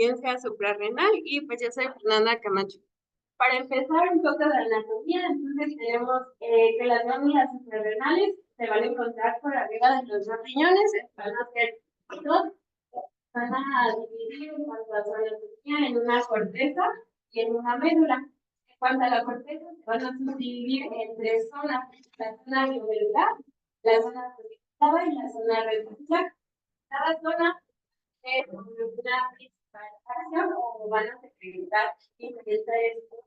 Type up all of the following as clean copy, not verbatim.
insuficiencia suprarrenal y pues yo soy Fernanda Camacho. Para empezar un poco de anatomía, entonces tenemos que las glándulas suprarrenales se van a encontrar por arriba de los dos riñones, van a ser dos, van a dividir en cuanto a su anatomía en una corteza y en una médula. En cuanto a la corteza, se van a subdividir en tres zonas: la zona glomerular, la zona reticular y la zona reticular. Cada zona es una principal acción o van a secretar diferentes.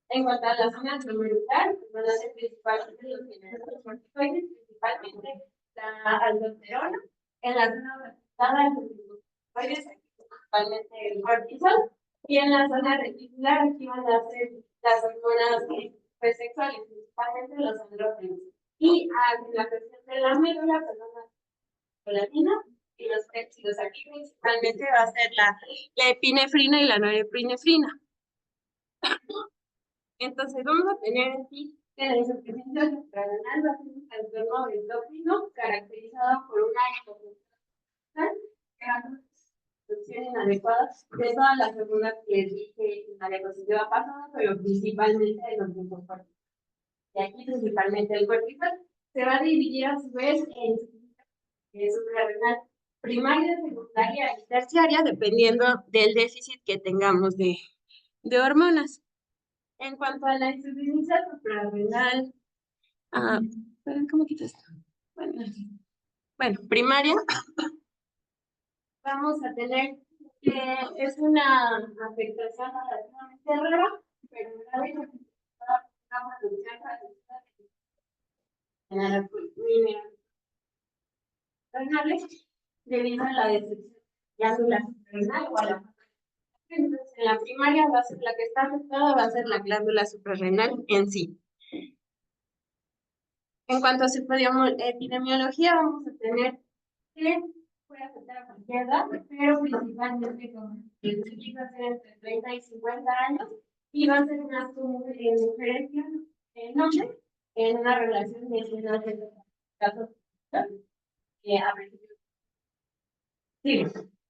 En cuanto a la zona glomerular, van a ser principalmente los generadores corticoides, principalmente la aldosterona. En la zona reticular, los corticoides, principalmente el cortisol. Y en la zona reticular, aquí van a ser las hormonas pues, sexuales, principalmente los andrógenos. Y en la cuestión de la médula, pues van a prolactina y los péptidos. Aquí principalmente va a ser la epinefrina y la norepinefrina. Entonces vamos a tener aquí que la insuficiencia suprarrenal va a ser un trastorno endócrino caracterizado por una producción inadecuada de todas las hormonas que les dije en la diapositiva pasada, pero principalmente de los linfocórticos. Y aquí principalmente el cortisol se va a dividir a su vez en suprarrenal primaria, secundaria y terciaria, dependiendo del déficit que tengamos de hormonas. En cuanto a la insuficiencia suprarrenal, ¿cómo quito esto? Bueno, primaria, vamos a tener que es una afectación relativamente rara, pero grave, una producción renales debido a la destrucción de glándula suprarrenal o a la. Entonces, en la primaria va a ser la que está afectada, va a ser la glándula suprarrenal en sí. En cuanto a su epidemiología, vamos a tener que puede afectar a cualquier edad, pero principalmente con el va a ser entre 30 y 50 años y va a ser más común en mujeres que en hombres en una relación de 180 casos. Sí,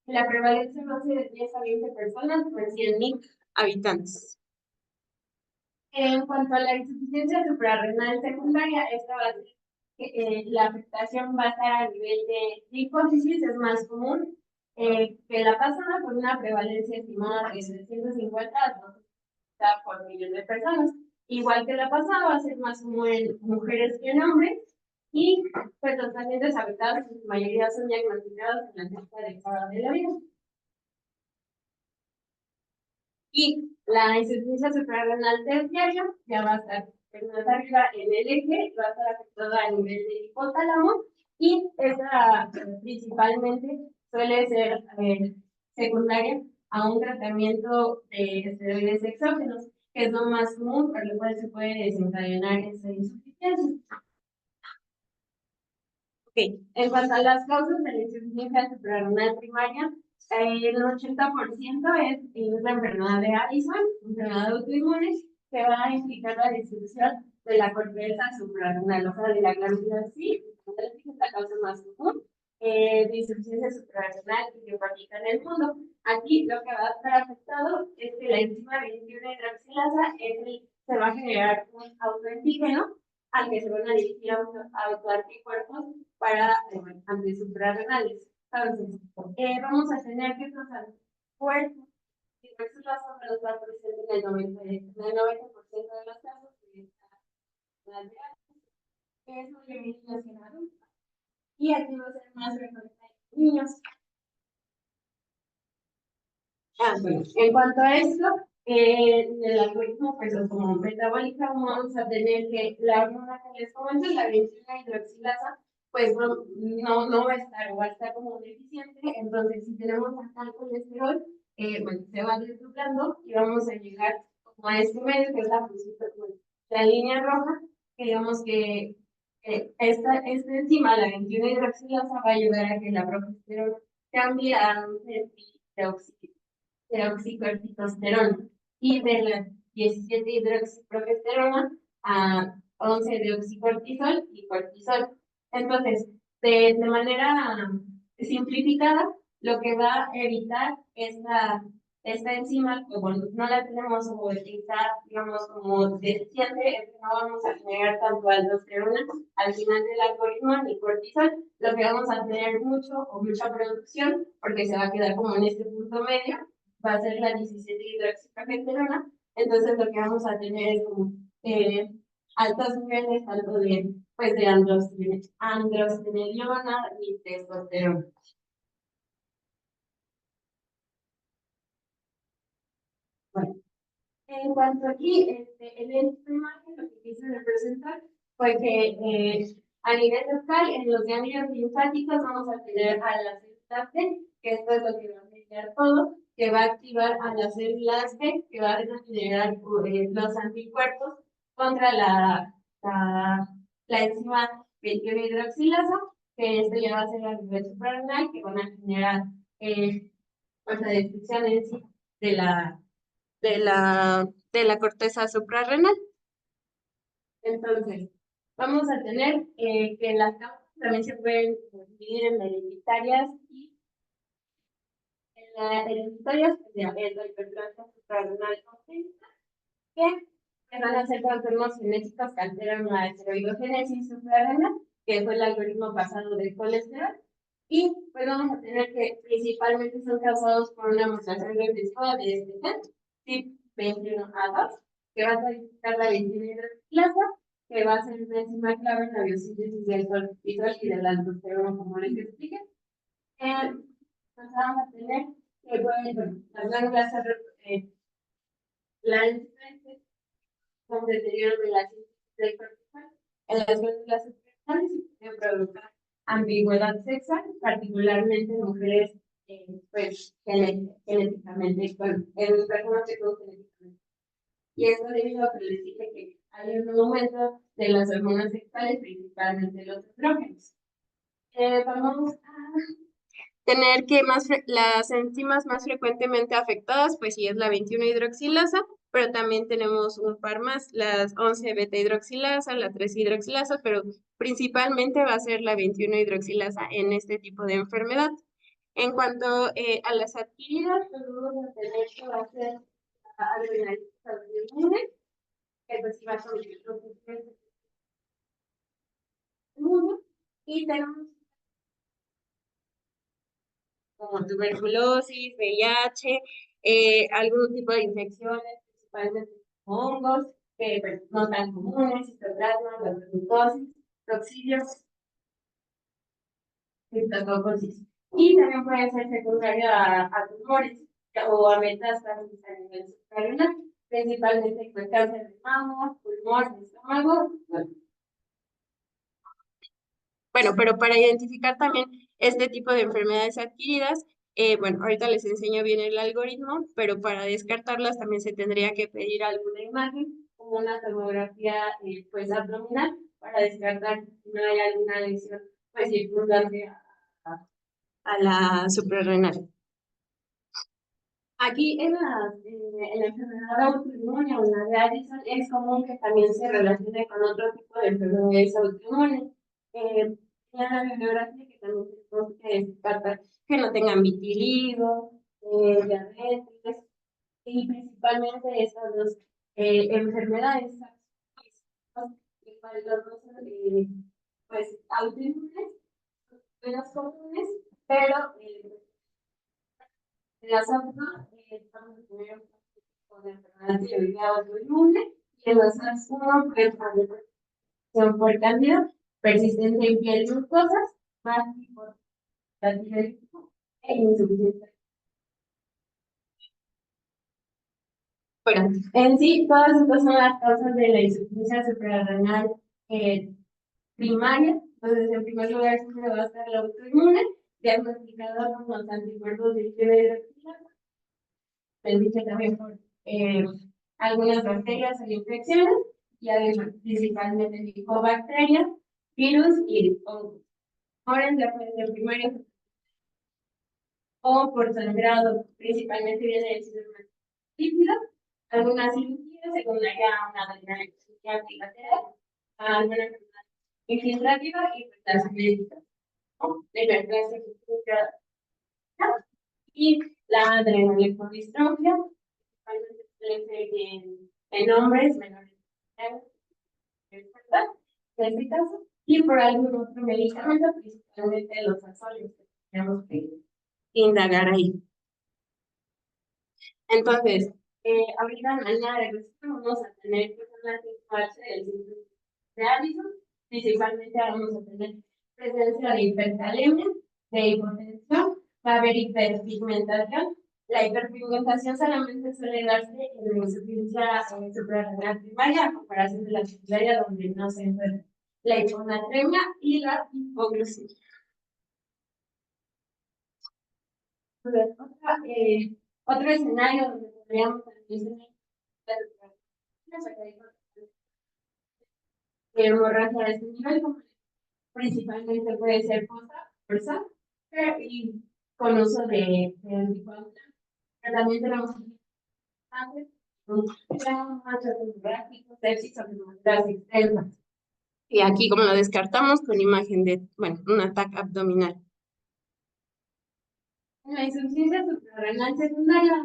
la prevalencia va a ser de 10 a 20 personas por 100.000 habitantes. En cuanto a la insuficiencia suprarrenal secundaria, esta va a ser la afectación va a estar a nivel de hipófisis, es más común que la pasada, con una prevalencia estimada de 350 por millón de personas. Igual que la pasada, va a ser más común en mujeres que en hombres, y pues los pacientes afectados en su mayoría son diagnosticados en la etapa adecuada de la vida. Y la insuficiencia suprarrenal terciaria ya va a estar más arriba en el eje, va a estar afectada a nivel del hipotálamo, y esa principalmente suele ser secundaria a un tratamiento de esteroides exógenos, que es lo más común, por lo cual se puede desencadenar esa insuficiencia. Ok, en cuanto a las causas de la insuficiencia suprarrenal primaria, el 80% es la enfermedad de Addison, enfermedad autoinmune, que va a implicar la disminución de la corteza suprarrenal, o sea, de la glándula sí, es la causa más común de insuficiencia suprarrenal idiopática en el mundo. Aquí lo que va a estar afectado es que la enzima 21 hidroxilasa se va a generar un autoantígeno al que se van a dirigir autoanticuerpos para antisuprarrenales. Entonces, vamos a tener que pasar fuertes y resultados de los datos en el 90% de los casos, que es muy relacionado. Y aquí va a ser más frecuente en niños. Bueno, en cuanto a esto, el algoritmo, pues como metabólica, vamos a tener que la hormona que les comento, la 21 hidroxilasa, pues no va a estar, o va a estar como deficiente. Entonces, si tenemos acá el colesterol, bueno, se va desdoblando y vamos a llegar como a este medio, que es la línea roja, que digamos que esta enzima, la 21 hidroxilasa, va a ayudar a que la progesterona cambie a un deoxicorticosterona, y de la 17 hidroxiprogesterona a 11 deoxicortisol y cortisol. Entonces, de manera simplificada, lo que va a evitar esta enzima, que bueno, no la tenemos como utilizar, digamos, como deficiente, es que no vamos a generar tanto aldosterona al final del algoritmo ni cortisol, lo que vamos a tener mucho o mucha producción, porque se va a quedar como en este punto medio, va a ser la 17 hidroxiprogesterona, entonces lo que vamos a tener es como altos niveles tanto de, pues, de androstenediona y testosterona. Bueno, en cuanto aquí, en esta imagen lo que quise representar fue que a nivel local, en los ganglios linfáticos vamos a tener a las células T, que esto es lo que va a mediar todo, que va a activar a las células T, que va a generar los anticuerpos contra la, la enzima 21 hidroxilasa, que esto ya va a ser a nivel suprarrenal, que van a generar pues, la destrucción en sí de la corteza suprarrenal. Entonces, vamos a tener que las causas también se pueden dividir en hereditarias y hereditarias, pues, ya es la hiperplasia suprarrenal congénita, que van a ser trastornos genéticos que alteran la esteroidogénesis suprarrenal, que fue el algoritmo pasado del colesterol. Y pues vamos a tener que principalmente son causados por una mutación recesiva de este gen, TIP 21A2, que va a modificar la 21 hidroxilasa, que va a ser una enzima clave en la biosíntesis del cortisol y del aldosterona, como les expliqué. Pues vamos a tener que, bueno, las glándulas la con deterioro de la síntesis del cortisol en las glándulas suprarrenales y puede provocar ambigüedad sexual, particularmente en mujeres pues, genéticamente, bueno, en personas que son genéticamente. Y esto debido a que les dije que hay un aumento de las hormonas sexuales, principalmente los estrógenos. Vamos a tener que las enzimas más frecuentemente afectadas, pues sí es la 21 hidroxilasa, pero también tenemos un par más, las 11 beta hidroxilasa, la 3 hidroxilasa, pero principalmente va a ser la 21 hidroxilasa en este tipo de enfermedad. En cuanto a las adquiridas, pues vamos a tener que va a ser adrenalitis autoinmune, que pues va a ser y tenemos como tuberculosis, VIH, algún tipo de infecciones, principalmente hongos, pues, no tan comunes, citoplasma, leptospirosis, toxidios, criptococosis. Y también puede ser secundario a tumores o a metástasis a nivel suprarrenal, principalmente con cáncer de mama, pulmón, estómago. Bueno, pero para identificar también este tipo de enfermedades adquiridas, bueno, ahorita les enseño bien el algoritmo, pero para descartarlas también se tendría que pedir alguna imagen, como una tomografía pues abdominal, para descartar si no hay alguna lesión pues circundante a la suprarrenal. Aquí en la enfermedad autoinmune o en la de Addison es común que también se relacione con otro tipo de enfermedades autoinmunes. En la bibliografía que también tenemos que descartar que no tengan vitiligo, diabetes y principalmente esas dos enfermedades, los dos pues autoinmunes, menos comunes, pero las otras estamos teniendo con enfermedad tiroidea autoinmune y en las SARS-1 por el cándida persistente en piel mucosas, más por la tiroidismo e insuficiencia. Bueno, en sí, todas estas son las causas de la insuficiencia suprarrenal primaria. Entonces, en primer lugar, siempre va a estar la autoinmune, diagnosticada con los anticuerpos de hidroxilasa, dicho también por algunas bacterias o infecciones, y además principalmente micobacterias, virus y hongos. Ahora ya puede ser primaria o por sangrado, principalmente viene del sistema líquido, algunas cirugías secundaria a una adrenalexia bilateral, a alguna enfermedad infiltrativa y pues las médicas, de hiperplasia y la adrenalecordistrofia, principalmente suele ser en hombres menores de edad, en este caso, y por algún otro medicamento, principalmente los azóleos, que tenemos que indagar ahí. Entonces, ahorita en la línea de registro vamos a tener personas que parte del síndrome de Addison, principalmente vamos a tener presencia de hipercalemia, de hipotensión, va a haber hiperpigmentación. La hiperpigmentación solamente suele darse en la insuficiencia suprarrenal primaria, a comparación de la secundaria, donde no se encuentra la hiponatremia y la hipoglucemia. Otro escenario donde podríamos también hemorragia de este nivel, principalmente puede ser fuerza y con uso de anticoagulantes. Pero también tenemos manchas hemorrágicas, sepsis o hemorragias externas. Y aquí, como lo descartamos, con imagen de, bueno, un ataque abdominal. En la insuficiencia suprarrenal secundaria,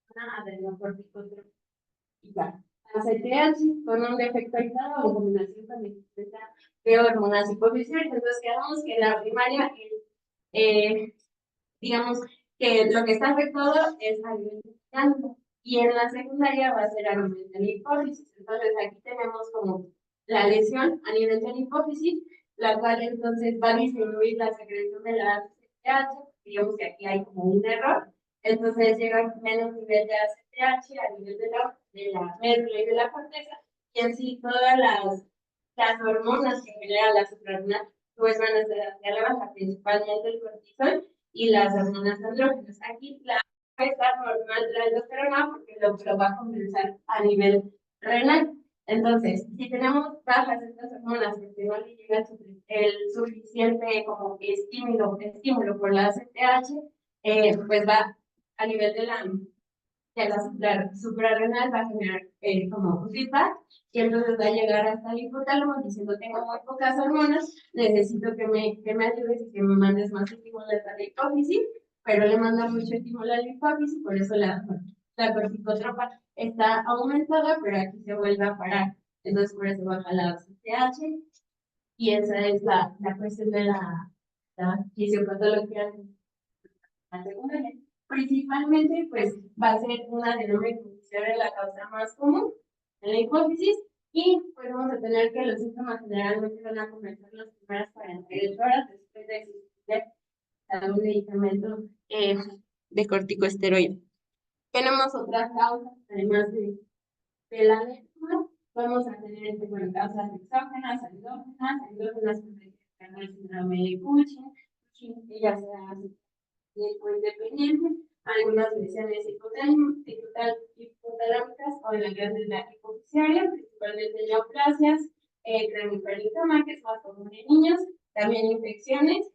una adrenocorticotropa. ACTH con un defecto aislado o en combinación con existencia de hormonas hipoficiales. Entonces, quedamos que en la primaria, digamos que lo que está afectado es a nivel mecánico y en la secundaria va a ser a nivel de la hipófisis. Entonces, aquí tenemos como la lesión a nivel de la hipófisis, la cual entonces va a disminuir la secreción de la ACTH. Digamos que aquí hay como un error. Entonces llega a menos nivel de ACTH a nivel de la médula y de la corteza, y en sí todas las hormonas que generan la suprarrenal pues van a ser hacia la baja, principalmente el cortisol y las hormonas andrógenas. Aquí la va a estar normal la aldosterona porque lo va a compensar a nivel renal. Entonces, si tenemos bajas estas hormonas porque no le llega el suficiente como estímulo por la ACTH, pues va a nivel de la suprarrenal va a generar como un feedback y entonces va a llegar hasta el hipotálamo diciendo tengo muy pocas hormonas, necesito que me ayudes y que me mandes más estímulo a la hipófisis, pero le manda mucho estímulo a la hipófisis, por eso la corticotropa está aumentada, pero aquí se vuelve a parar. Entonces por eso baja la CTH y esa es la cuestión de la fisiopatología. La segunda, principalmente, pues va a ser una adenoma-condición la causa más común en la hipófisis y pues vamos a tener que los síntomas generalmente van a comenzar las primeras 48 horas después de existir algún medicamento de corticosteroide. Tenemos otras causas, además de la anemia, vamos a tener bueno, causas exógenas, endógenas con el síndrome de Cushing, ya sea independiente, algunas lesiones hipotalámicas o en la glándula hipofisiaria, principalmente neoplasias, cranioperitonoma, que es más común en niños, también infecciones,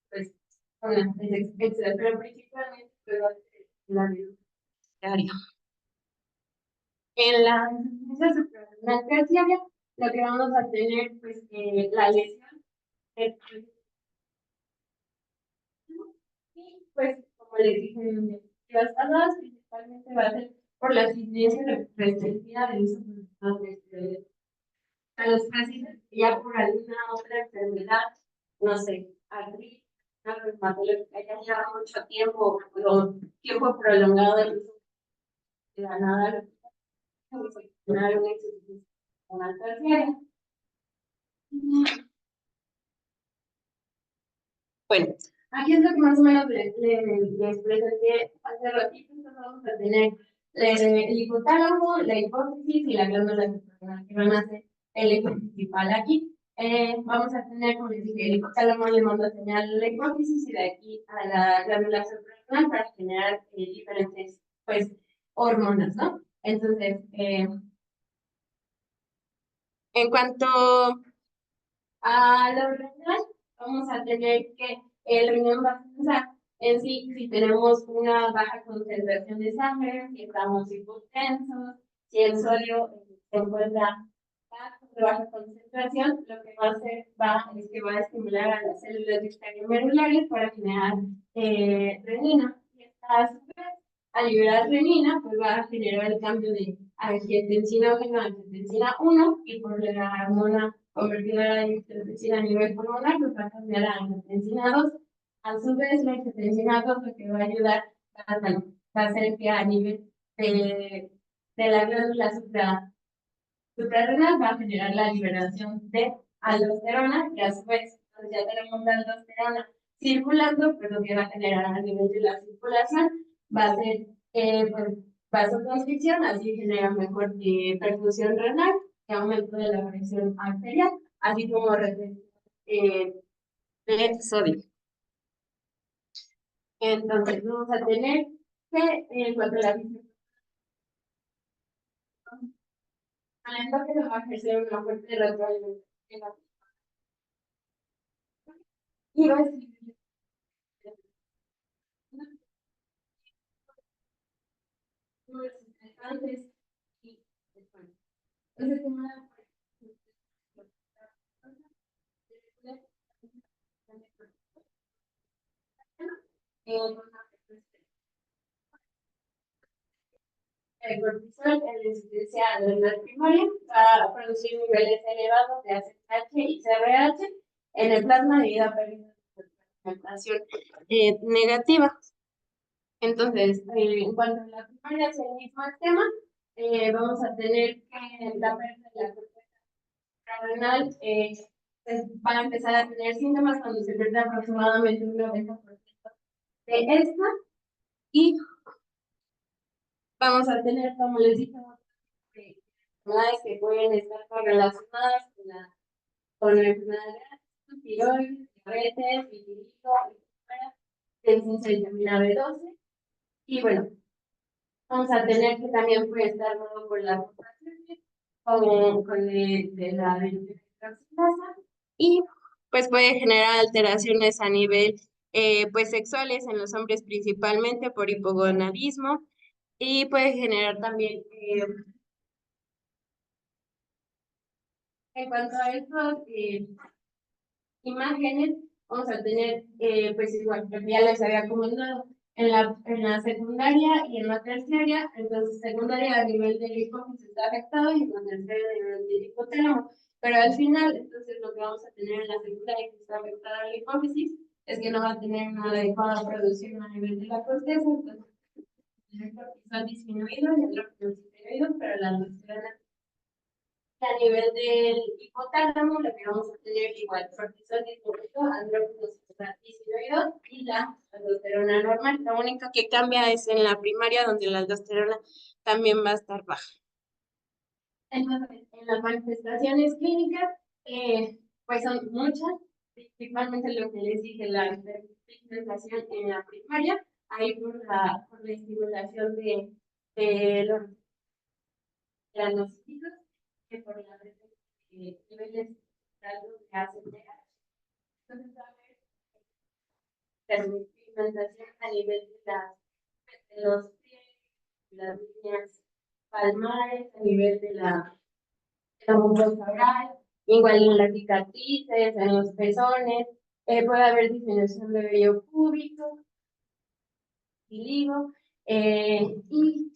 pues, con las pero principalmente la hereditaria. En la insuficiencia suprarrenal terciaria, lo que vamos a tener, pues, la lesión, y pues, como les dije en las pasadas, principalmente va a ser por la incidencia restringida del uso de esteroides. A los pacientes ya por alguna otra enfermedad, no sé, artritis, una reumatológica, que haya llevado mucho tiempo o tiempo prolongado del uso de la nada, una insuficiencia renal terciaria. Bueno, aquí es lo que más o menos les presenté hace ratito. Entonces vamos a tener el hipotálamo, la hipófisis y la glándula suprarrenal, que van a ser el eje principal aquí. Vamos a tener, como les dije, el hipotálamo le manda señal a la hipófisis y de aquí a la glándula suprarrenal para generar diferentes, pues, hormonas, ¿no? Entonces, en cuanto a lo renal, vamos a tener que el riñón va a pensar en sí si tenemos una baja concentración de sangre, si estamos hipotensos, si el sodio se encuentra bajo, de baja concentración, lo que va a hacer es que va a estimular a las células extraglomerulares para generar renina. Y esta, a su vez, al liberar renina, pues va a generar el cambio de angiotensinógeno a angiotensina 1 y por la hormona convertidora de angiotensina a nivel pulmonar, pues va a cambiar a angiotensina 2. A su vez, la angiotensina 2 lo que va a ayudar va a hacer que a nivel de la glándula suprarrenal va a generar la liberación de aldosterona y a su vez, pues ya tenemos la aldosterona circulando, pues lo que va a generar a nivel de la circulación va a ser pues, vasoconstricción, así genera mejor perfusión renal y aumento de la presión arterial, así como retención de sodio. Entonces, vamos a tener que, en cuanto a la fisiología, que se va a ejercer una fuerte retroalimentación y va a antes y después. Entonces, el cortisol en la insuficiencia adrenal primaria va a producir niveles elevados de ACTH y CRH en el plasma debido a pérdida de fragmentación negativa. Entonces, en cuanto a la primaria es el mismo esquema, vamos a tener que la pérdida de la corteza renal pues, va a empezar a tener síntomas cuando se pierde aproximadamente un 90% de esta y vamos a tener, como les dije, enfermedades que pueden estar correlacionadas con la enfermedad de tiroides, diabetes, vitiligo, deficiencia de vitamina B12. Y bueno, vamos a tener que también puede estar dado por la con de la deshidratación y pues puede generar alteraciones a nivel pues sexuales en los hombres principalmente por hipogonadismo y puede generar también en cuanto a estas imágenes, vamos a tener, pues igual, que ya les había comentado, en la secundaria y en la terciaria, entonces secundaria a nivel del hipófisis está afectado y en la terciaria a nivel del hipotálamo. Pero al final, entonces lo que vamos a tener en la secundaria que está afectada la hipófisis es que no va a tener una adecuada producción a nivel de la corteza, entonces el cortisol disminuido y el otro disminuido, pero la aldosterona a nivel del hipotálamo, lo que vamos a tener igual, cortisol disminuido, andrógenos disminuidos y la aldosterona normal. Lo único que cambia es en la primaria, donde la aldosterona también va a estar baja. Entonces, en las manifestaciones clínicas, pues son muchas, principalmente lo que les dije, la hiperpigmentación en la primaria, ahí por la estimulación de los granocitos, que por la niveles altos de ACTH. Entonces, va a haber pigmentación a nivel de los pies, las líneas palmares, a nivel de la mucosa oral, igual en las cicatrices, en los pezones, puede haber disminución de vello púbico, vitiligo, y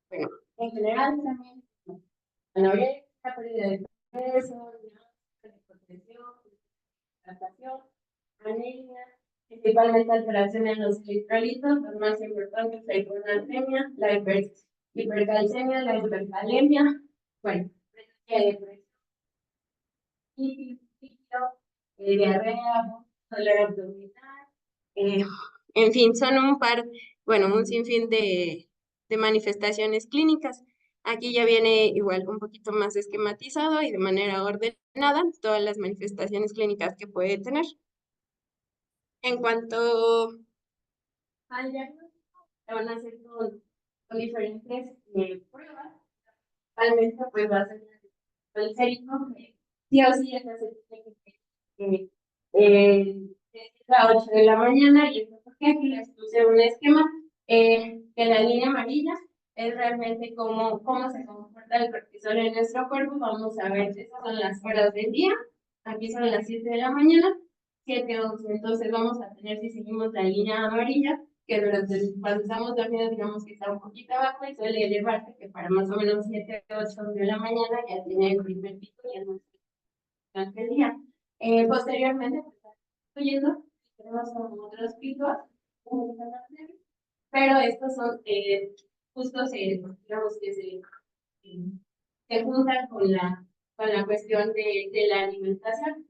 bueno, en general también, anorexia, pérdida de peso, hipertensión, hidratación, anemia, principalmente alteraciones en los electrolitos, los más importantes, la hiponatremia, la hipercalcemia, la hipercalemia, bueno, diarrea, dolor abdominal, eh, en fin, son un sinfín de manifestaciones clínicas. Aquí ya viene igual un poquito más esquematizado y de manera ordenada todas las manifestaciones clínicas que puede tener. En cuanto al diagnóstico, se van a hacer con diferentes pruebas. Realmente, pues va a ser el sérico, que sí o sí esa se tiene que a 8 de la mañana y esto porque aquí les puse un esquema que la línea amarilla es realmente cómo se comporta impacta el cortisol en nuestro cuerpo, vamos a ver, estas son las horas del día, aquí son las 7 de la mañana, 7:11, entonces vamos a tener, si seguimos la línea amarilla, que cuando estamos dormidos, digamos que está un poquito abajo y suele elevarse, que para más o menos 7, 8 de la mañana ya tiene el primer pico y es durante el día. Posteriormente, pues, está subiendo, tenemos como otros picos, pero estos son justo, digamos que se juntan con la cuestión de la alimentación.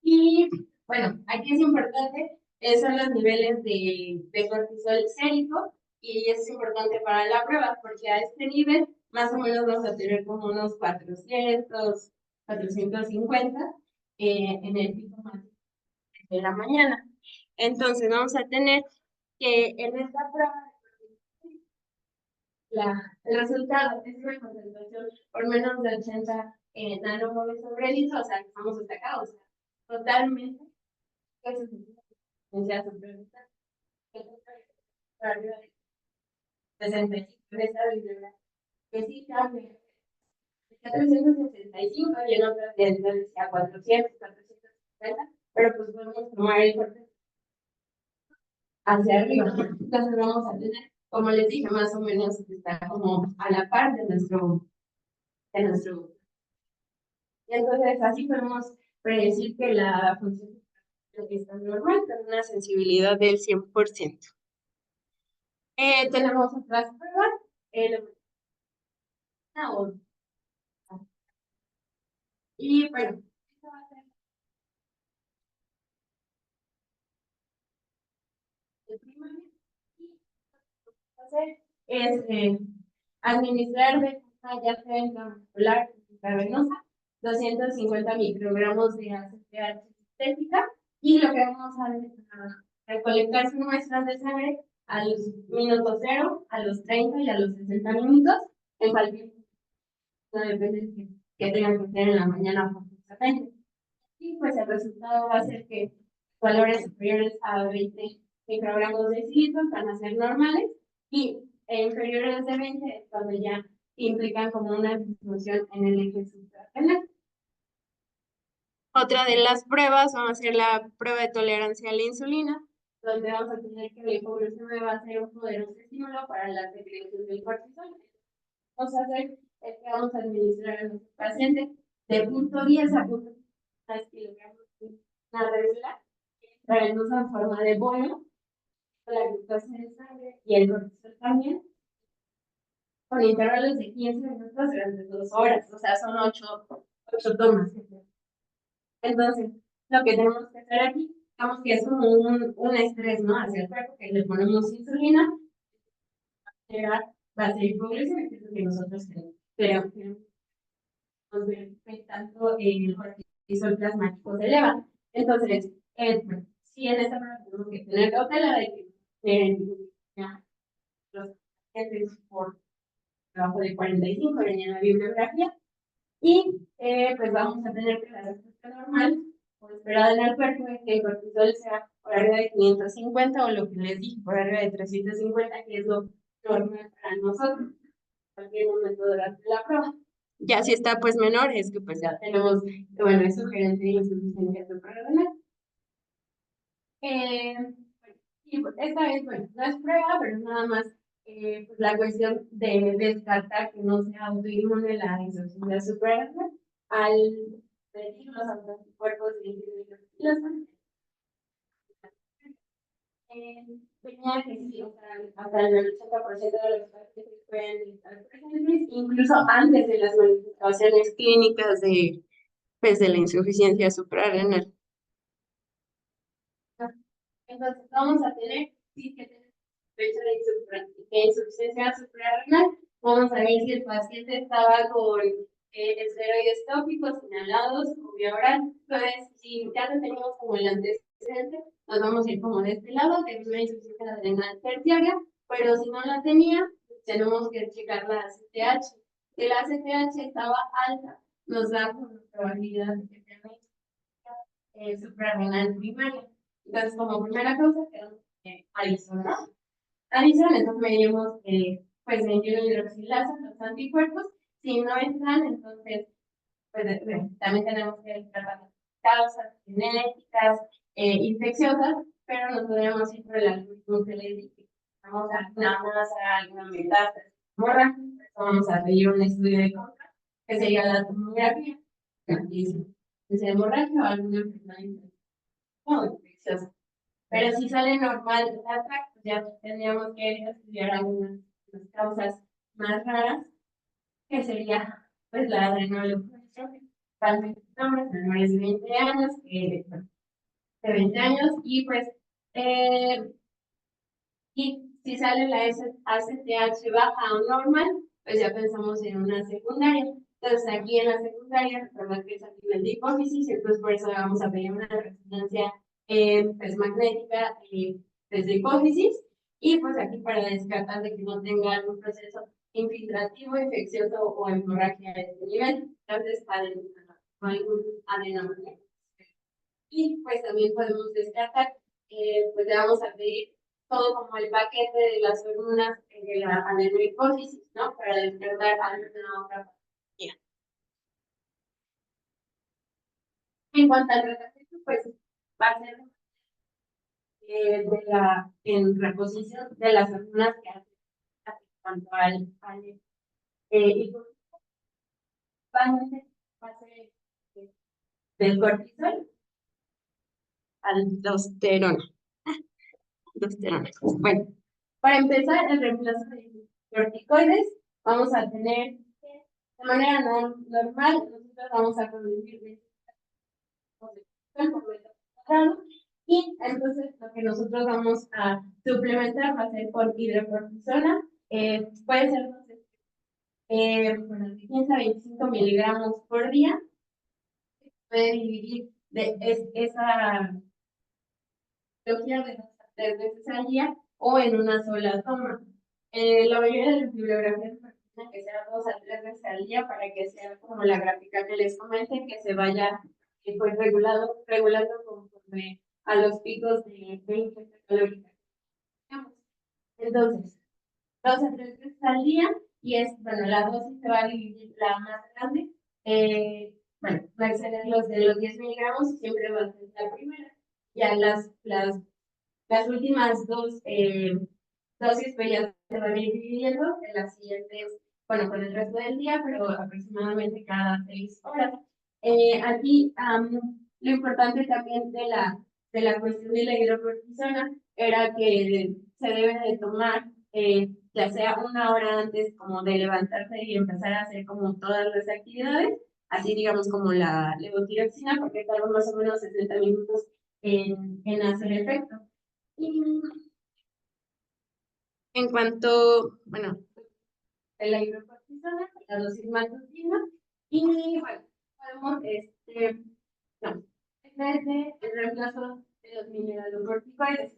Y bueno, aquí es importante, son los niveles de cortisol sérico, y es importante para la prueba, porque a este nivel más o menos vamos a tener como unos 400, 450 en el pico más de la mañana. Entonces vamos a tener que en esta prueba el resultado es una concentración por menos de 80 nanomoles sobre litro, o sea, estamos destacados, o sea, totalmente. Eso significa que sea supervisar. De 65 en esta biblioteca, que sí cambia. Está 365 y en otras decía 400, 450, pero pues podemos tomar el corte hacia arriba. Entonces vamos a tener, como les dije, más o menos está como a la par de nuestro. Y entonces así podemos predecir que la función está normal, con una sensibilidad del 100%. Tenemos otras pruebas. Y bueno, esto va a ser el primario. Y hacer es administrar de forma ya sea intramuscular o intravenosa 250 microgramos de ACTH sintética, y lo que vamos a recolectar son muestras de sangre a los minutos 0, a los 30 y a los 60 minutos, en cualquier, no depende que tengan que ser en la mañana forzosamente. Y pues el resultado va a ser que valores superiores a 20 microgramos de cilitros van a ser normales, y inferiores de 20 es cuando ya implican como una disminución en el eje suprarrenal. Otra de las pruebas va a ser la prueba de tolerancia a la insulina, donde vamos a tener que la hipoglucemia va a ser un poderoso estímulo para la secreción del cortisol. Vamos a hacer es que vamos a administrar a los pacientes de 0.10 a 0.3 kilogramos de una regular, intravenosa en forma de bolo, con la glucosa en sangre y el cortisol también, con intervalos de 15 minutos durante 2 horas, o sea, son 8 tomas. Entonces, lo que tenemos que hacer aquí, digamos que es como un estrés, ¿no? Hacia el cuerpo, que le ponemos insulina, va a ser hipoglucemia, que es lo que nosotros queremos. Pero queremos ver qué tanto el cortisol plasmático se eleva. Entonces, bueno, sí, en esta prueba tenemos que tener cautela de que los pacientes por debajo de 45 ven en la bibliografía, y pues vamos a tener que la respuesta normal por esperada en el cuerpo es que el cortisol sea por arriba de 550, o lo que les dije, por arriba de 350, que es lo normal para nosotros en cualquier momento durante la prueba. Ya si está pues menor, es que pues ya tenemos, bueno, es sugerente de insuficiencia suprarrenal. Y pues esta es, bueno, no es prueba, pero es nada más pues la cuestión de descartar que no sea autoinmune la insuficiencia suprarrenal al medir los anticuerpos y los tenía que sí, o sea, hasta el 80% de los pacientes pueden estar presentes, incluso antes de las manifestaciones clínicas pues, de la insuficiencia suprarrenal. Entonces, vamos a tener, sí, que tenemos fecha de insuficiencia suprarrenal. Vamos a ver si el paciente estaba con esteroides tópicos, inhalados o vía oral. Entonces, si ya lo tenemos como el antecedente, nos vamos a ir como de este lado, que es una insuficiencia adrenal terciaria, pero si no la tenía, tenemos que checar la ACTH. Si la ACTH estaba alta, nos da como probabilidad de que tenga suprarrenal primaria. Entonces, como primera causa, tenemos Addison, ¿no? Addison, entonces medimos pues 21 hidroxilasa, los anticuerpos, Si no están, entonces pues, también tenemos que tratar causas genéticas, infecciosas, pero no podemos ir por el algoritmo que les dije. Vamos a nada más a alguna metástasis hemorrágica, vamos a pedir un estudio de contra, que sería la tomografía, que es hemorragia o alguna enfermedad infecciosa. Pero si sale normal la TRAC, pues ya tendríamos que estudiar algunas causas más raras, que sería pues la adrenoleucoplasia, menores de 20 años, de 20 años, y pues y si sale la ACTH baja o normal, pues ya pensamos en una secundaria. Entonces aquí en la secundaria, recordad que es a nivel de hipófisis, entonces por eso vamos a pedir una resonancia pues, magnética desde hipófisis, y pues aquí para descartar de que no tenga algún proceso infiltrativo, infeccioso o hemorragia de este nivel, entonces algún adenoma. Y pues también podemos descartar, pues le vamos a pedir todo como el paquete de las hormonas de la adenohipófisis, ¿no? Para descartar alguna otra patología. En cuanto al tratamiento, pues va a ser en reposición de las hormonas que hacen en cuanto al va a ser del cortisol al aldosterona. Bueno, para empezar, el reemplazo de corticoides, vamos a tener, de manera normal, nosotros vamos a producir y entonces lo que nosotros vamos a suplementar va a ser con hidrocortisona, puede ser bueno, de 15 a 25 miligramos por día, puede dividir esa dosis de 3 veces al día o en una sola toma. La mayoría de las bibliografías recomiendan que sea 2 a 3 veces al día para que sea como la gráfica que les comenté, que se vaya pues regulando conforme a los picos de ingesta calórica. Entonces, 2 a 3 veces al día, y bueno, la dosis se va a dividir la más grande, bueno, va a exceder los de los 10 miligramos, siempre va a ser la primera. Ya las últimas dos dosis pues ya se van a ir dividiendo en las siguientes, bueno, con el resto del día, pero aproximadamente cada 6 horas. Aquí lo importante también de la cuestión de la hidrocortisona era que se debe de tomar ya sea una hora antes como de levantarse y empezar a hacer como todas las actividades, así digamos como la levotiroxina, porque tarda más o menos 60 minutos en hacer efecto. Y en cuanto, bueno, de la hidrocortisona, la dosis matutina, y bueno, podemos, no, desde el reemplazo de los mineralocorticoides,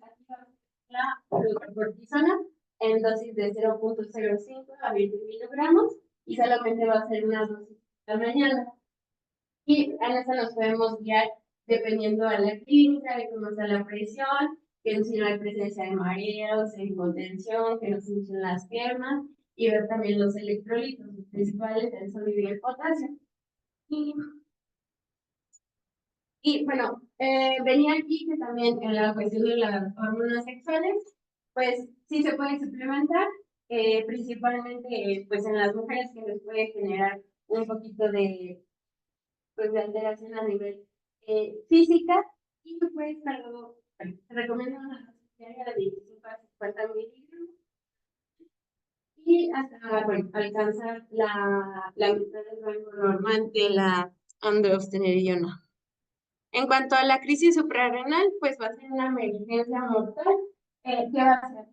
la hidrocortisona en dosis de 0.05 a 20 miligramos, y solamente va a ser una dosis a la mañana. Y en eso nos podemos guiar dependiendo de la clínica, de cómo está la presión, que si no hay presencia de mareos, de hipotensión, que no se hinchan las piernas, y ver también los electrolitos, los principales, el sodio y el potasio. Y bueno, venía aquí que también en la cuestión de las hormonas sexuales, pues sí se puede suplementar, principalmente pues en las mujeres, que les puede generar un poquito pues, de alteración a nivel física, y pues algo, se recomienda una dosis diaria de 25 a 50 miligramos, y hasta bueno, alcanzar la mitad del rango normal de la androstenediona. En cuanto a la crisis suprarrenal, pues va a ser una emergencia mortal, que va a ser,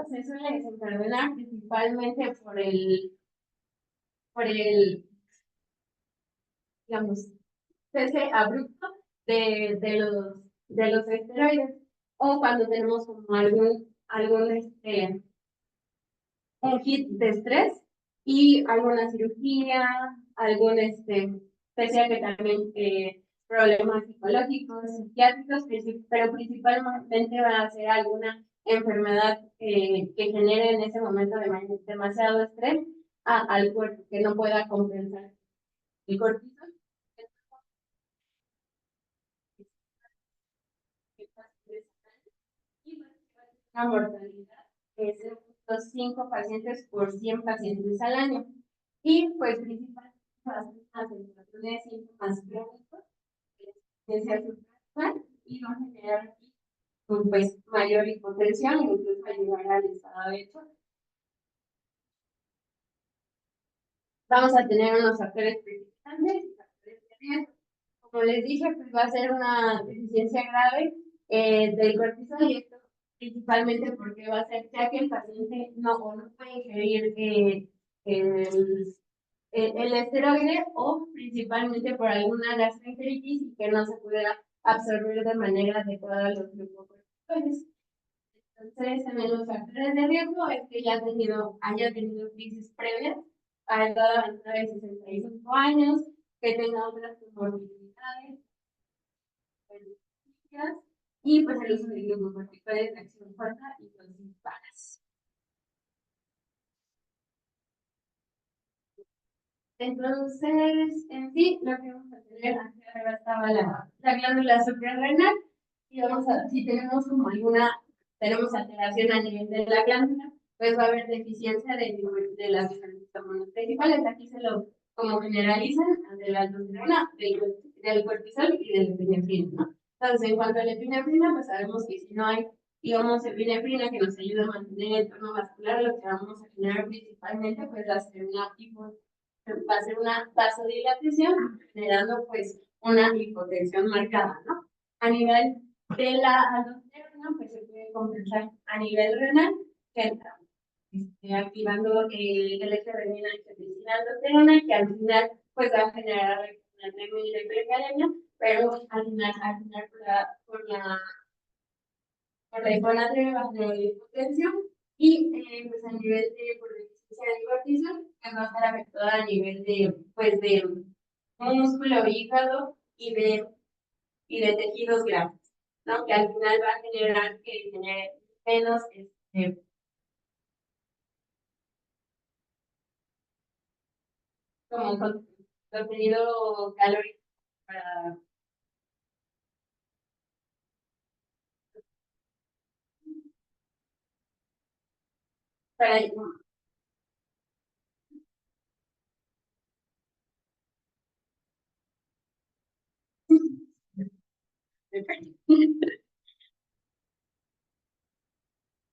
se suele desencadenar principalmente por el, digamos, cese abrupto de los esteroides, o cuando tenemos como un hit de estrés y alguna cirugía, decía que también problemas psicológicos, psiquiátricos, pero principalmente va a ser alguna enfermedad que genere en ese momento demasiado estrés, al cuerpo, que no pueda compensar el cortisol. Y una mortalidad de 0.5 pacientes por 100 pacientes al año. Y pues principalmente las de síntomas crónicos, y va a generar pues mayor hipotensión e incluso ayudar al estado de hecho. Vamos a tener unos factores precipitantes y factores de riesgo. Como les dije, pues va a ser una deficiencia grave del cortisol y esto principalmente porque va a ser ya que el paciente no puede ingerir el esteroide o principalmente por alguna gastroenteritis y que no se pudiera absorber de manera adecuada los glucocorticoides. Entonces, en los factores de riesgo es que haya tenido crisis previas a edad avanzada de 65 años, que tenga otras comorbilidades y pues el uso de glucocorticoides de acción corta y dosis bajas. Entonces, en sí, lo que vamos a tener aquí arriba estaba la glándula suprarrenal y si tenemos alteración a nivel de la glándula, pues va a haber deficiencia de las diferentes hormonas principales. Aquí como generalizan, de la aldosterona, del cortisol y de la epinefrina, ¿no? Entonces, en cuanto a la epinefrina, pues sabemos que si no hay epinefrina que nos ayuda a mantener el tono vascular, lo que vamos a generar principalmente pues va a ser una vasodilatación, generando pues una hipotensión marcada, ¿no? A nivel de la aldosterona, pues se puede compensar a nivel renal, que activando el eje renina angiotensina aldosterona, que al final pues va a generar una tremenda hipercalemia, pero al final por la hiponatremia va a generar hipotensión y pues a nivel de por deficiencia de cortisol, pues va a estar afectada a nivel de músculo, hígado y de tejidos grandes, ¿no? Que al final va a generar que genere menos como contenido calórico para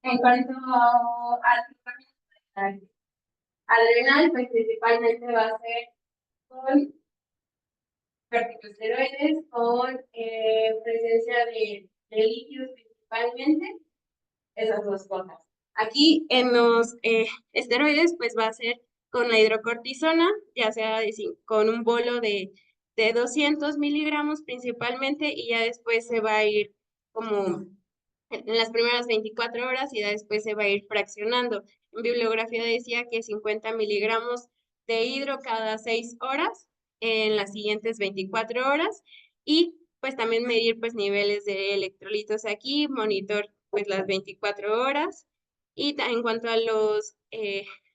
en cuanto al adrenal, pues principalmente va a ser con corticosteroides, con presencia de líquidos principalmente, esas dos cosas. Aquí en los esteroides, pues va a ser con la hidrocortisona, ya sea con un bolo de 200 miligramos principalmente, y ya después se va a ir como en las primeras 24 horas y ya después se va a ir fraccionando. En bibliografía decía que 50 miligramos de hidro cada 6 horas en las siguientes 24 horas y pues también medir pues niveles de electrolitos aquí, monitor pues las 24 horas. Y en cuanto a los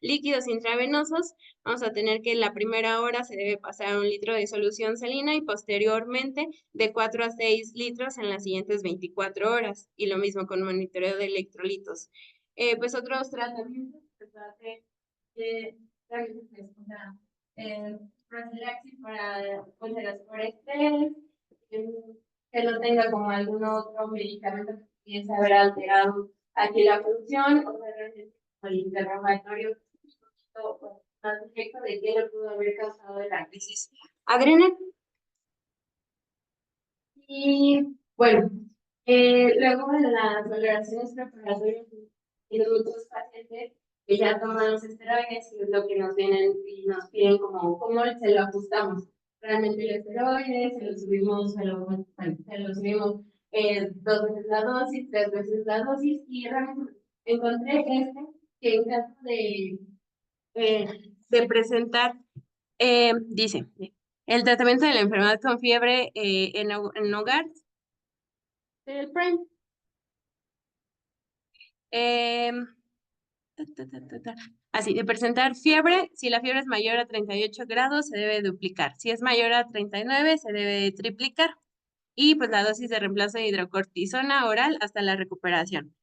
líquidos intravenosos, vamos a tener que en la primera hora se debe pasar 1 litro de solución salina y posteriormente de 4 a 6 litros en las siguientes 24 horas. Y lo mismo con monitoreo de electrolitos. Pues otros tratamientos, pues va a ser profilaxis para úlceras por estrés, que no tenga como algún otro medicamento que pudiese haber alterado aquí la función, o sea, realmente como el interrogatorio más directo de qué le pudo haber causado la crisis adrenal. Y bueno, luego en las valoraciones preparatorias y muchos pacientes que ya toman los esteroides y es lo que nos vienen y nos piden cómo se lo ajustamos. Realmente el esteroide se lo subimos 2 veces la dosis, 3 veces la dosis y realmente encontré que en caso de presentar, dice, el tratamiento de la enfermedad con fiebre en hogar del Prime. Eh, Así, de presentar fiebre, si la fiebre es mayor a 38 grados, se debe duplicar. Si es mayor a 39, se debe triplicar. Y pues la dosis de reemplazo de hidrocortisona oral hasta la recuperación.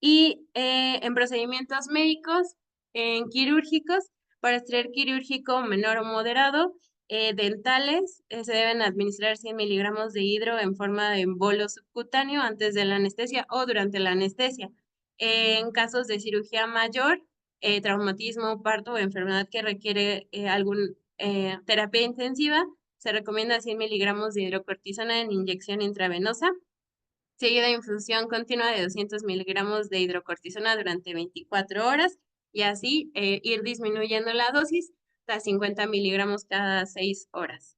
Y en procedimientos médicos, en quirúrgicos, para estrés quirúrgico menor o moderado, dentales, se deben administrar 100 miligramos de hidro en forma de embolo subcutáneo antes de la anestesia o durante la anestesia. En casos de cirugía mayor, traumatismo, parto o enfermedad que requiere algún terapia intensiva, se recomienda 100 miligramos de hidrocortisona en inyección intravenosa, seguida de infusión continua de 200 miligramos de hidrocortisona durante 24 horas y así ir disminuyendo la dosis hasta 50 miligramos cada 6 horas,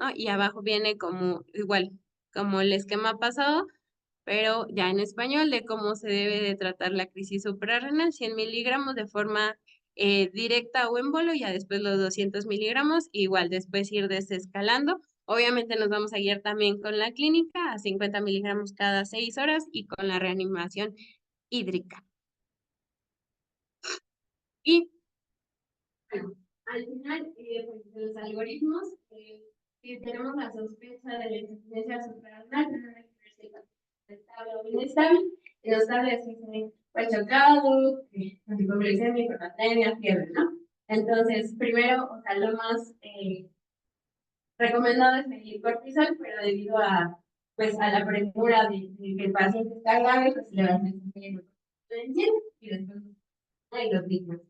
¿no? Y abajo viene como igual, como el esquema pasado, pero ya en español de cómo se debe de tratar la crisis suprarrenal, 100 miligramos de forma directa o en bolo, ya después los 200 miligramos, igual después ir desescalando. Obviamente nos vamos a guiar también con la clínica a 50 miligramos cada 6 horas y con la reanimación hídrica. Y bueno, al final, pues, de los algoritmos, si tenemos la sospecha de la insuficiencia suprarrenal, tenemos que ver si el paciente está estable o inestable. En los estables que se fue chocado, anticonvulsión, hipernatremia, fiebre, ¿no? Entonces, primero, o sea, lo más recomendado es medir cortisol, pero debido a, pues, a la premura de que el paciente está grave, pues le va a hacer el cortisol y después hay los ritmos.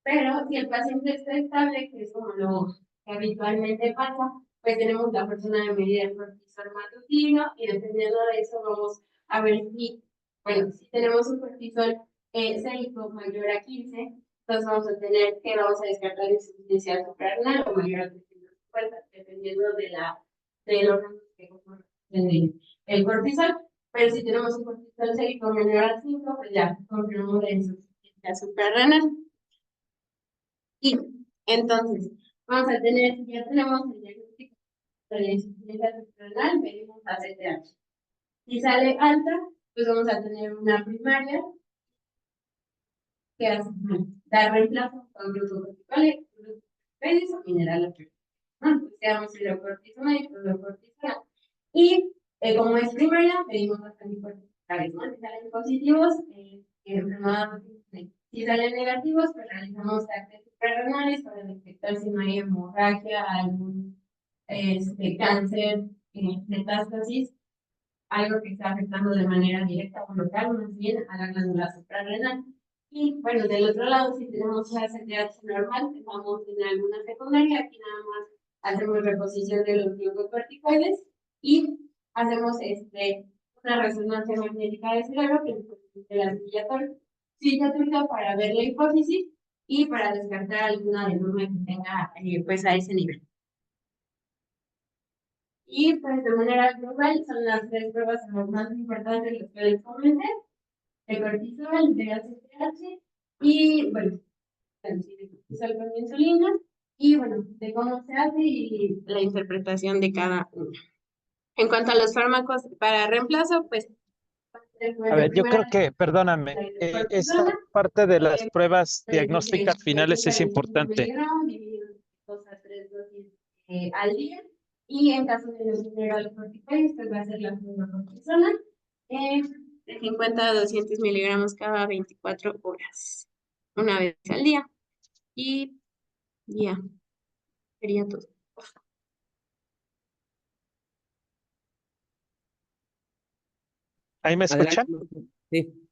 Pero si el paciente está estable, que es como lo que habitualmente pasa, pues tenemos la persona de medida el cortisol matutino y dependiendo de eso vamos a ver si, bueno, si tenemos un cortisol sérico mayor a 15, entonces vamos a tener que vamos a descartar insuficiencia suprarrenal o mayor a 350, dependiendo de los rangos que tiene el cortisol. Pero si tenemos un cortisol sérico menor a 5, pues ya confirmamos la insuficiencia suprarrenal. Y entonces, vamos a tener, ya tenemos el diagnóstico de la insuficiencia suprarrenal, medimos la CTH. Si sale alta, pues vamos a tener una primaria que hace dar reemplazo con glucocorticoides, o mineral pues quedamos hidrocortisona y hidrocortisona. Y como es primaria, pedimos los anticorticales, ¿no? Si salen positivos, si salen negativos, pues realizamos tactos suprarrenales para detectar si no hay hemorragia, algún cáncer, metástasis, algo que está afectando de manera directa o local, más bien a la glándula suprarrenal. Y bueno, del otro lado, si tenemos la CTH normal, vamos en alguna secundaria, aquí nada más hacemos reposición de los glucocorticoides y hacemos una resonancia magnética de cerebro, que es la silla tórrica para ver la hipófisis y para descartar alguna adenoma que tenga pues a ese nivel. Y pues de manera global son las tres pruebas más importantes que les comenté: el cortisol, el DHT y bueno, el cortisol con insulina y bueno, de cómo se hace y la interpretación de cada una. En cuanto a los fármacos para reemplazo, pues A ver, yo creo que, perdóname, esa parte de las pruebas diagnósticas finales es importante. Dos a tres dosis al día. Y en caso de los mineralocorticoides, pues va a ser la fluorocortisona de 50 a 200 miligramos cada 24 horas, una vez al día. Y ya, sería todo. ¿Ahí me escuchan? Adelante. Sí.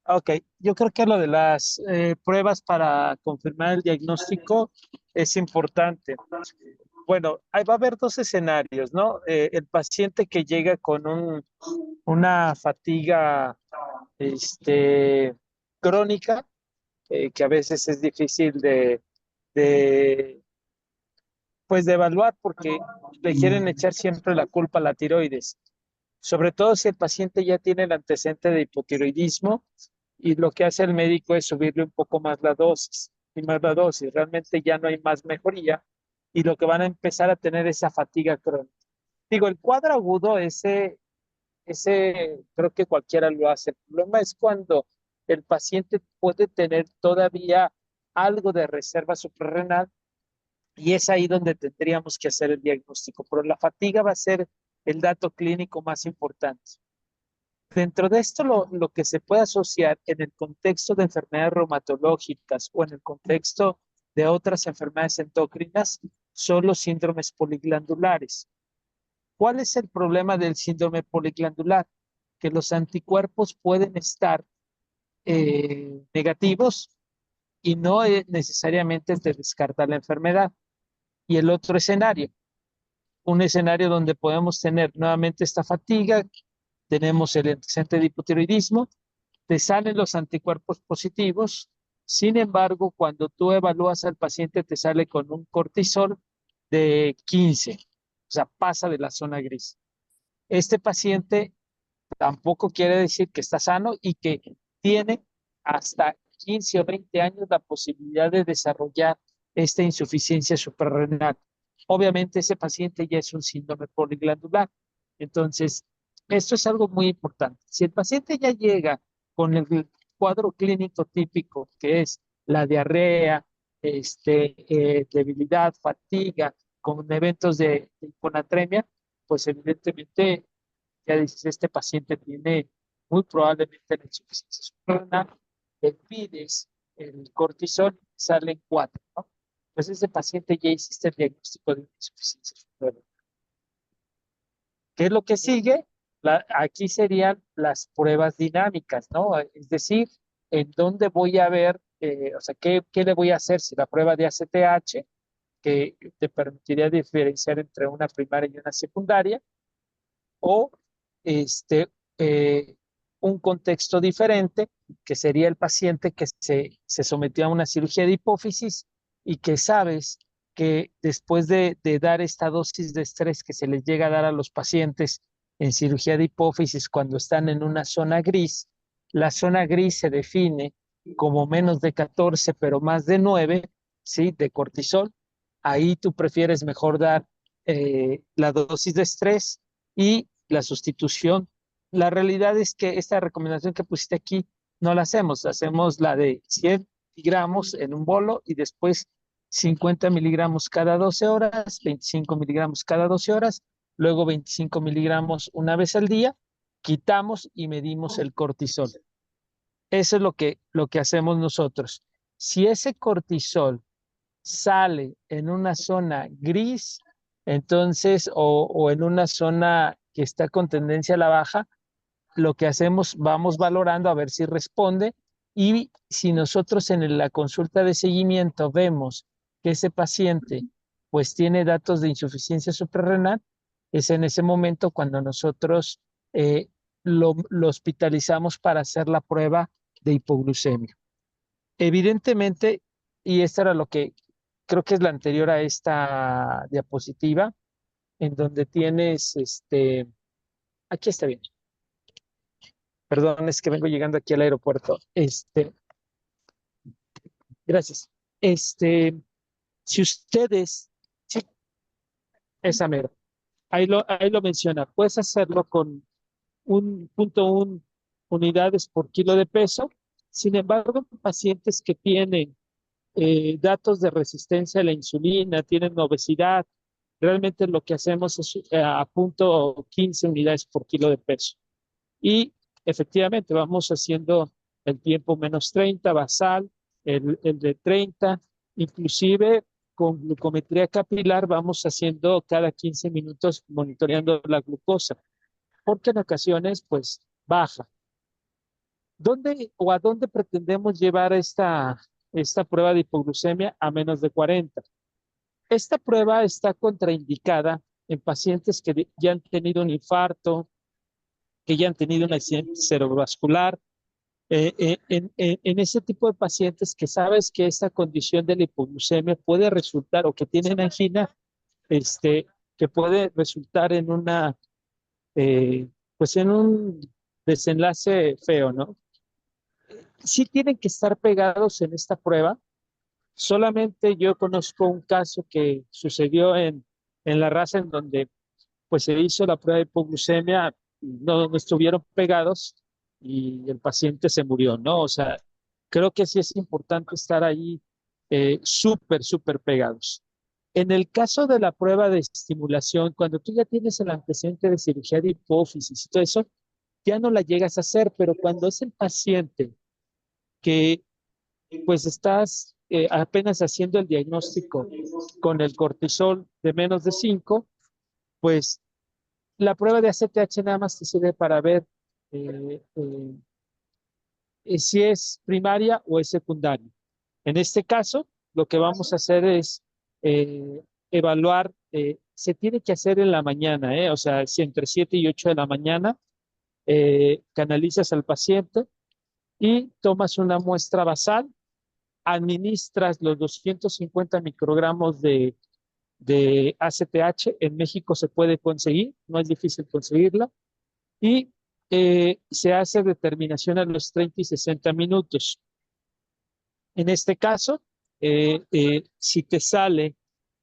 Ok, yo creo que lo de las pruebas para confirmar el diagnóstico es importante. Bueno, ahí va a haber dos escenarios, ¿no? El paciente que llega con una fatiga crónica, que a veces es difícil de, pues de evaluar porque le quieren echar siempre la culpa a la tiroides, sobre todo si el paciente ya tiene el antecedente de hipotiroidismo y lo que hace el médico es subirle un poco más la dosis y más la dosis. Realmente ya no hay más mejoría y lo que van a empezar a tener es esa fatiga crónica. Digo, el cuadro agudo, ese creo que cualquiera lo hace. El problema es cuando el paciente puede tener todavía algo de reserva suprarrenal y es ahí donde tendríamos que hacer el diagnóstico. Pero la fatiga va a ser el dato clínico más importante. Dentro de esto, lo que se puede asociar en el contexto de enfermedades reumatológicas o en el contexto de otras enfermedades endocrinas son los síndromes poliglandulares. ¿Cuál es el problema del síndrome poliglandular? Que los anticuerpos pueden estar negativos y no necesariamente te descarta la enfermedad. Y el otro escenario, un escenario donde podemos tener nuevamente esta fatiga, tenemos el antecedente de hipotiroidismo, te salen los anticuerpos positivos, sin embargo, cuando tú evalúas al paciente te sale con un cortisol de 15, o sea, pasa de la zona gris. Este paciente tampoco quiere decir que está sano y que tiene hasta 15 o 20 años la posibilidad de desarrollar esta insuficiencia suprarrenal. Obviamente ese paciente ya es un síndrome poliglandular. Entonces, esto es algo muy importante. Si el paciente ya llega con el cuadro clínico típico, que es la diarrea, debilidad, fatiga, con eventos de hiponatremia, pues evidentemente ya dices, este paciente tiene muy probablemente la insuficiencia suprarrenal, le pides el cortisol, salen 4, ¿no? Pues ese paciente ya hiciste el diagnóstico de insuficiencia suprarrenal. ¿Qué es lo que sigue? Aquí serían las pruebas dinámicas, ¿no? Es decir, en dónde voy a ver, o sea, ¿qué le voy a hacer? Si la prueba de ACTH, que te permitiría diferenciar entre una primaria y una secundaria, o este, eh, un contexto diferente, que sería el paciente que se sometió a una cirugía de hipófisis y que sabes que después de dar esta dosis de estrés que se les llega a dar a los pacientes en cirugía de hipófisis cuando están en una zona gris, la zona gris se define como menos de 14, pero más de 9, ¿sí? De cortisol. Ahí tú prefieres mejor dar la dosis de estrés y la sustitución. La realidad es que esta recomendación que pusiste aquí no la hacemos la de 100 miligramos en un bolo y después 50 miligramos cada 12 horas, 25 miligramos cada 12 horas, luego 25 miligramos una vez al día, quitamos y medimos el cortisol. Eso es lo que hacemos nosotros. Si ese cortisol sale en una zona gris, entonces, o en una zona que está con tendencia a la baja, lo que hacemos, vamos valorando a ver si responde y si nosotros en la consulta de seguimiento vemos que ese paciente pues tiene datos de insuficiencia suprarrenal, es en ese momento cuando nosotros lo hospitalizamos para hacer la prueba de hipoglucemia. Evidentemente, y esto era lo que creo que es la anterior a esta diapositiva, en donde tienes, aquí está bien. Perdón, es que vengo llegando aquí al aeropuerto. Gracias. Si ustedes, sí, esa mero, ahí lo menciona, puedes hacerlo con 1.1 unidades por kilo de peso. Sin embargo, pacientes que tienen datos de resistencia a la insulina, tienen obesidad, realmente lo que hacemos es a 0.15 unidades por kilo de peso. Y efectivamente vamos haciendo el tiempo menos 30, basal, el de 30, inclusive con glucometría capilar vamos haciendo cada 15 minutos monitoreando la glucosa, porque en ocasiones pues baja. ¿Dónde o a dónde pretendemos llevar esta prueba de hipoglucemia? A menos de 40. Esta prueba está contraindicada en pacientes que ya han tenido un infarto, que ya han tenido un accidente cerebrovascular, en ese tipo de pacientes que sabes que esta condición de la hipoglucemia puede resultar, o que tienen angina, que puede resultar en pues en un desenlace feo, ¿no? Sí tienen que estar pegados en esta prueba. Solamente yo conozco un caso que sucedió en la raza en donde pues se hizo la prueba de hipoglucemia, no estuvieron pegados, y el paciente se murió, ¿no? O sea, creo que sí es importante estar ahí súper, súper pegados. En el caso de la prueba de estimulación, cuando tú ya tienes el antecedente de cirugía de hipófisis y todo eso, ya no la llegas a hacer, pero cuando es el paciente que pues estás apenas haciendo el diagnóstico con el cortisol de menos de 5, pues la prueba de ACTH nada más te sirve para ver eh, si es primaria o es secundaria. En este caso, lo que vamos a hacer es evaluar, se tiene que hacer en la mañana, o sea, si entre 7 y 8 de la mañana canalizas al paciente y tomas una muestra basal, administras los 250 microgramos de ACTH. En México se puede conseguir, no es difícil conseguirla, y se hace determinación a los 30 y 60 minutos. En este caso, si te sale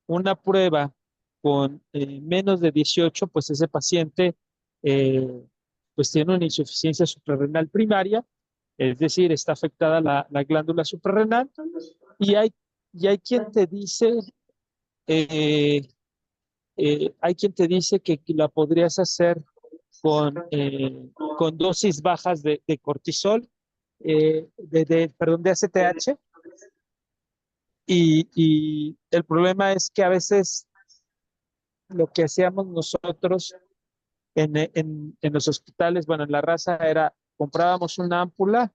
una prueba con menos de 18, pues ese paciente eh, pues tiene una insuficiencia suprarrenal primaria, es decir, está afectada la glándula suprarrenal, y hay quien te dice, eh, hay quien te dice que la podrías hacer con dosis bajas de cortisol, perdón, de ACTH, y el problema es que a veces lo que hacíamos nosotros en los hospitales, bueno, en la raza era, comprábamos una ámpula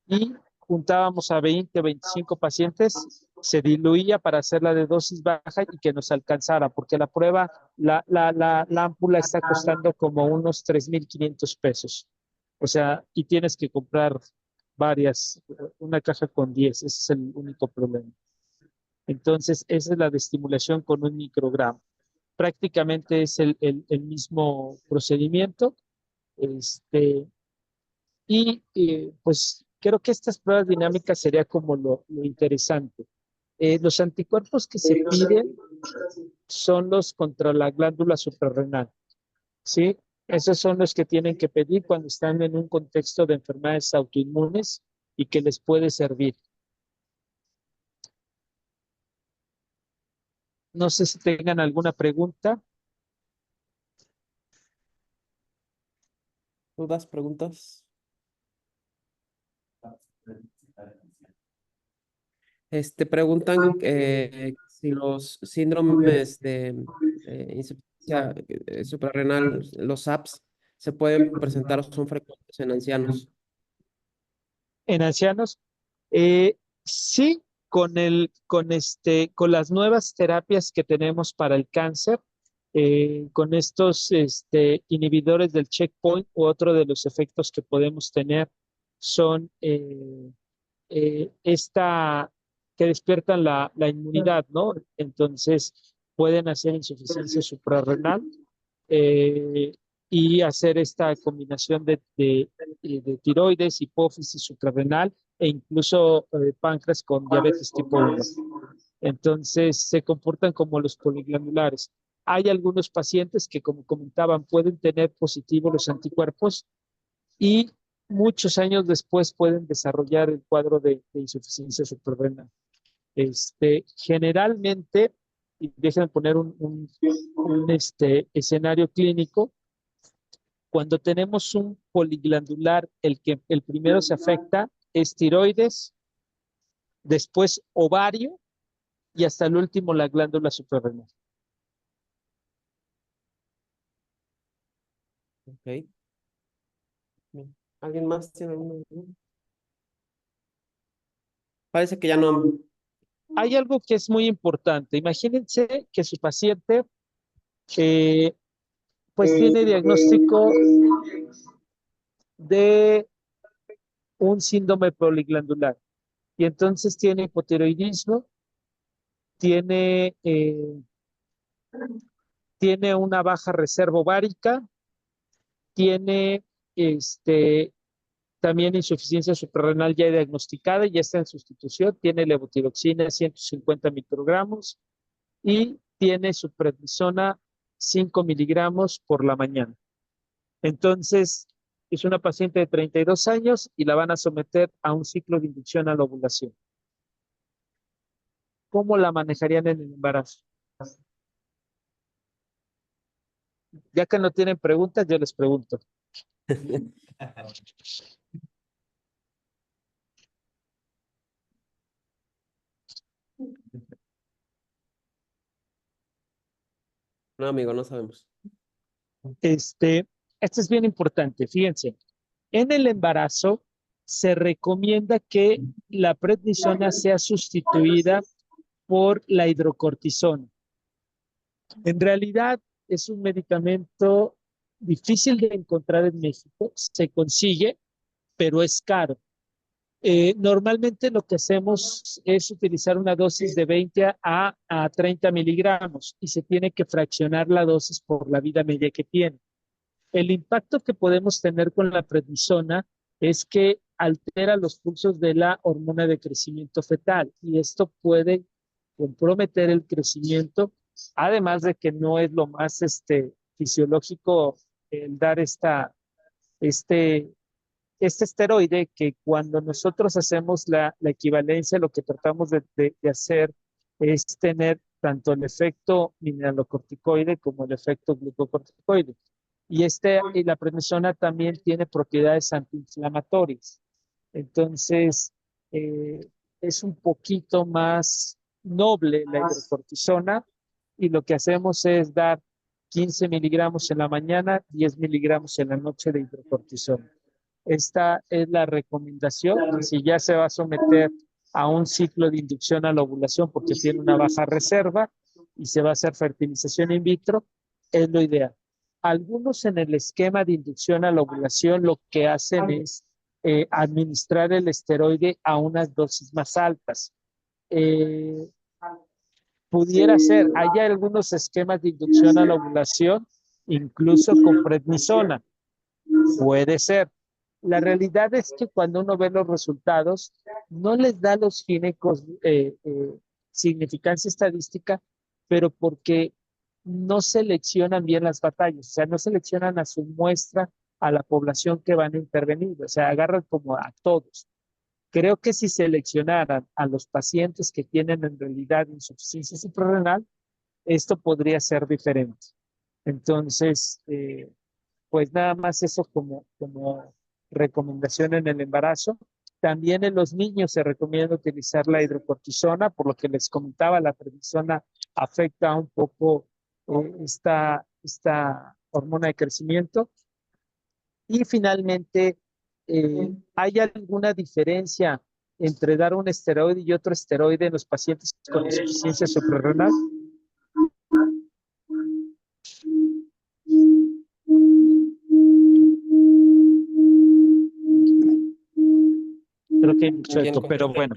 y juntábamos a 20, 25 pacientes, se diluía para hacerla de dosis baja y que nos alcanzara, porque la prueba, la ámpula está costando como unos 3,500 pesos. O sea, y tienes que comprar varias, una caja con 10, ese es el único problema. Entonces, esa es la de estimulación con un microgramo. Prácticamente es el mismo procedimiento. Este, pues creo que estas pruebas dinámicas sería como lo interesante. Los anticuerpos que se piden son los contra la glándula suprarrenal, ¿sí? Esos son los que tienen que pedir cuando están en un contexto de enfermedades autoinmunes y que les puede servir. No sé si tengan alguna pregunta. ¿Dudas, preguntas? Preguntan si los síndromes de insuficiencia suprarrenal, los SAPS, se pueden presentar o son frecuentes en ancianos. En ancianos, sí, con las nuevas terapias que tenemos para el cáncer, con estos inhibidores del checkpoint, u otro de los efectos que podemos tener son esta que despiertan la inmunidad, ¿no? Entonces pueden hacer insuficiencia suprarrenal eh, y hacer esta combinación de tiroides, hipófisis suprarrenal e incluso páncreas con diabetes tipo 1. Entonces se comportan como los poliglandulares. Hay algunos pacientes que, como comentaban, pueden tener positivos los anticuerpos y muchos años después pueden desarrollar el cuadro de insuficiencia suprarrenal. Generalmente, y déjenme poner un escenario clínico, cuando tenemos un poliglandular, el primero se afecta es tiroides, después ovario y hasta el último la glándula suprarrenal. Ok. Bien. ¿Alguien más tiene alguna duda? Parece que ya no. Hay algo que es muy importante. Imagínense que su paciente pues tiene diagnóstico de un síndrome poliglandular y entonces tiene hipotiroidismo, tiene, tiene una baja reserva ovárica, tiene también insuficiencia suprarrenal ya diagnosticada, ya está en sustitución, tiene levotiroxina 150 microgramos y tiene su prednisona 5 miligramos por la mañana. Entonces, Es una paciente de 32 años y la van a someter a un ciclo de inducción a la ovulación. ¿Cómo la manejarían en el embarazo? Ya que no tienen preguntas, yo les pregunto. No, amigo, no sabemos. Esto es bien importante, fíjense. En el embarazo se recomienda que la prednisona sea sustituida por la hidrocortisona. En realidad es un medicamento difícil de encontrar en México, se consigue, pero es caro. Normalmente lo que hacemos es utilizar una dosis de 20 a 30 miligramos y se tiene que fraccionar la dosis por la vida media que tiene. El impacto que podemos tener con la prednisona es que altera los pulsos de la hormona de crecimiento fetal y esto puede comprometer el crecimiento, además de que no es lo más fisiológico el dar este, este esteroide, que cuando nosotros hacemos la equivalencia, lo que tratamos de hacer es tener tanto el efecto mineralocorticoide como el efecto glucocorticoide. Y la prednisona también tiene propiedades antiinflamatorias. Entonces, eh, es un poquito más noble la hidrocortisona y lo que hacemos es dar 15 miligramos en la mañana, 10 miligramos en la noche de hidrocortisona. Esta es la recomendación. Si ya se va a someter a un ciclo de inducción a la ovulación porque tiene una baja reserva y se va a hacer fertilización in vitro, es lo ideal. Algunos en el esquema de inducción a la ovulación lo que hacen es administrar el esteroide a unas dosis más altas. Eh, Pudiera ser, hay algunos esquemas de inducción a la ovulación, incluso con prednisona. Puede ser. La realidad es que cuando uno ve los resultados, no les da a los ginecos significancia estadística, pero porque no seleccionan bien las batallas, o sea, no seleccionan a su muestra a la población que van a intervenir, o sea, agarran como a todos. Creo que si seleccionaran a los pacientes que tienen en realidad insuficiencia suprarrenal, esto podría ser diferente. Entonces, pues nada más eso como recomendación en el embarazo. También en los niños se recomienda utilizar la hidrocortisona, por lo que les comentaba, la prednisona afecta un poco esta hormona de crecimiento. Y finalmente, ¿hay alguna diferencia entre dar un esteroide y otro esteroide en los pacientes con insuficiencia suprarrenal? Creo que hay mucho eco, pero bueno.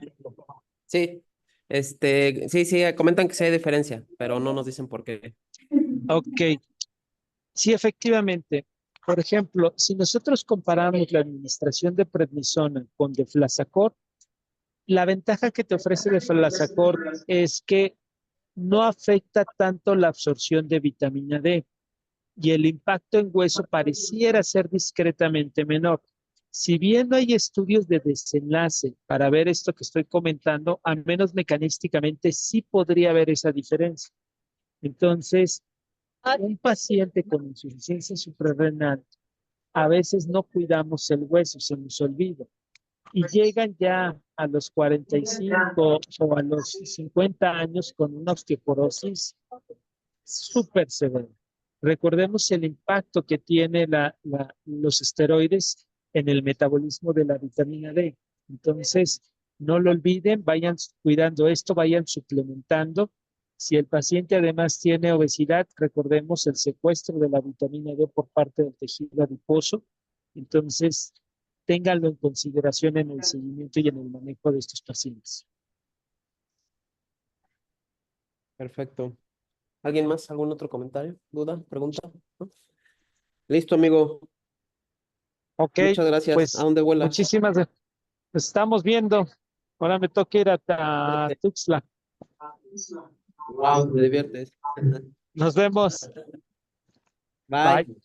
Sí, sí, comentan que sí hay diferencia, pero no nos dicen por qué. Ok, sí, efectivamente. Por ejemplo, si nosotros comparamos la administración de prednisona con deflazacort, la ventaja que te ofrece deflazacort es que no afecta tanto la absorción de vitamina D y el impacto en hueso pareciera ser discretamente menor. Si bien no hay estudios de desenlace para ver esto que estoy comentando, al menos mecanísticamente sí podría haber esa diferencia. Entonces, un paciente con insuficiencia suprarrenal, a veces no cuidamos el hueso, se nos olvida. Y llegan ya a los 45 o a los 50 años con una osteoporosis súper severa. Recordemos el impacto que tiene los esteroides en el metabolismo de la vitamina D. Entonces, no lo olviden, vayan cuidando esto, vayan suplementando. Si el paciente además tiene obesidad, recordemos el secuestro de la vitamina D por parte del tejido adiposo. Entonces, ténganlo en consideración en el seguimiento y en el manejo de estos pacientes. Perfecto. ¿Alguien más? ¿Algún otro comentario? ¿Duda? ¿Pregunta? ¿No? Listo, amigo. Ok, Muchas gracias. ¿A pues dónde vuela? muchísimas gracias. Nos estamos viendo. Ahora me toca ir a Tuxtla. Wow, te diviertes. Nos vemos. Bye. Bye.